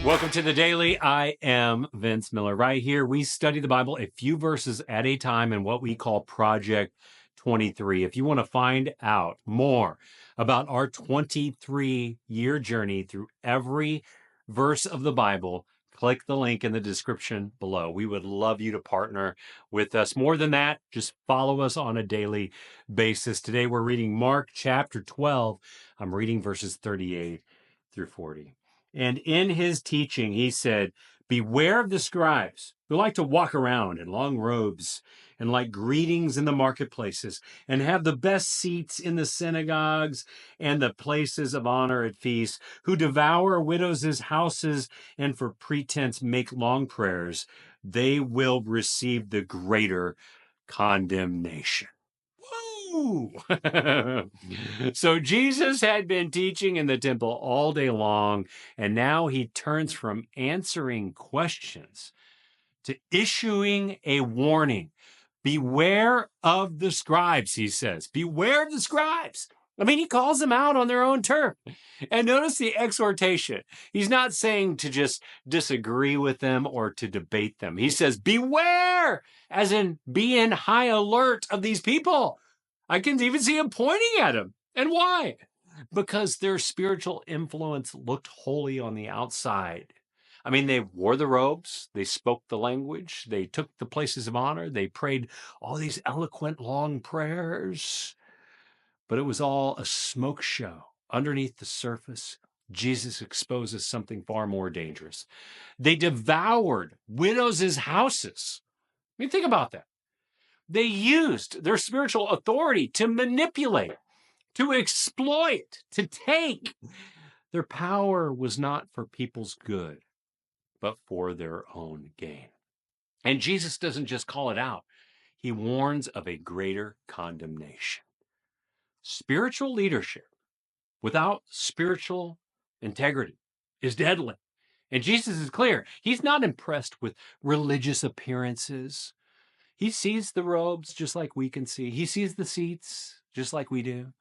Welcome to the Daily. I am Vince Miller. Right here, we study the Bible a few verses at a time in what we call Project 23. If you want to find out more about our 23-year journey through every verse of the Bible, click the link in the description below. We would love you to partner with us. More than that, just follow us on a daily basis. Today, we're reading Mark chapter 12. I'm reading verses 38 through 40. And in his teaching, he said, beware of the scribes who like to walk around in long robes and like greetings in the marketplaces and have the best seats in the synagogues and the places of honor at feasts, who devour widows' houses and for pretense make long prayers. They will receive the greater condemnation. Woo! So Jesus had been teaching in the temple all day long, and now he turns from answering questions to issuing a warning. Beware of the scribes, he says. Beware of the scribes. I mean, he calls them out on their own turf. And notice the exhortation. He's not saying to just disagree with them or to debate them. He says, beware, as in be in high alert of these people. I can even see him pointing at them. And why? Because their spiritual influence looked holy on the outside. I mean, they wore the robes, they spoke the language, they took the places of honor, they prayed all these eloquent, long prayers. But it was all a smoke show. Underneath the surface, Jesus exposes something far more dangerous. They devoured widows' houses. I mean, think about that. They used their spiritual authority to manipulate, to exploit, to take. Their power was not for people's good, but for their own gain. And Jesus doesn't just call it out. He warns of a greater condemnation. Spiritual leadership without spiritual integrity is deadly. And Jesus is clear. He's not impressed with religious appearances. He sees the robes just like we can see. He sees the seats just like we do.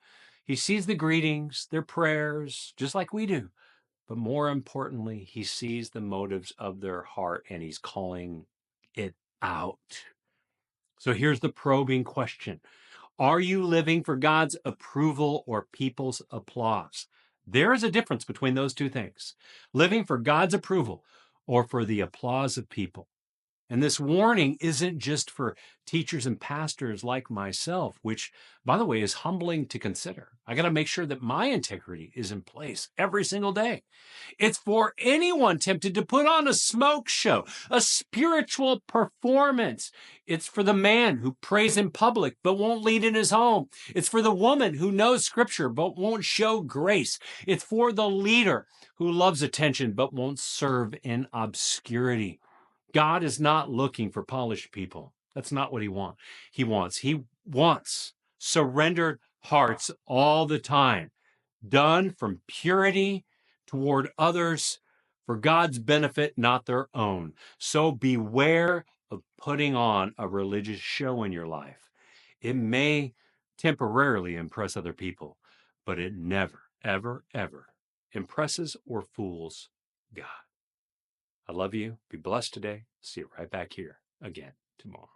He sees the greetings, their prayers, just like we do. But more importantly, he sees the motives of their heart and he's calling it out. So here's the probing question. Are you living for God's approval or people's applause? There is a difference between those two things. Living for God's approval or for the applause of people. And this warning isn't just for teachers and pastors like myself, which, by the way, is humbling to consider. I got to make sure that my integrity is in place every single day. It's for anyone tempted to put on a smoke show, a spiritual performance. It's for the man who prays in public but won't lead in his home. It's for the woman who knows scripture but won't show grace. It's for the leader who loves attention but won't serve in obscurity. God is not looking for polished people. That's not what he wants. He wants surrendered hearts all the time, done from purity toward others for God's benefit, not their own. So beware of putting on a religious show in your life. It may temporarily impress other people, but it never, ever, ever impresses or fools God. I love you. Be blessed today. See you right back here again tomorrow.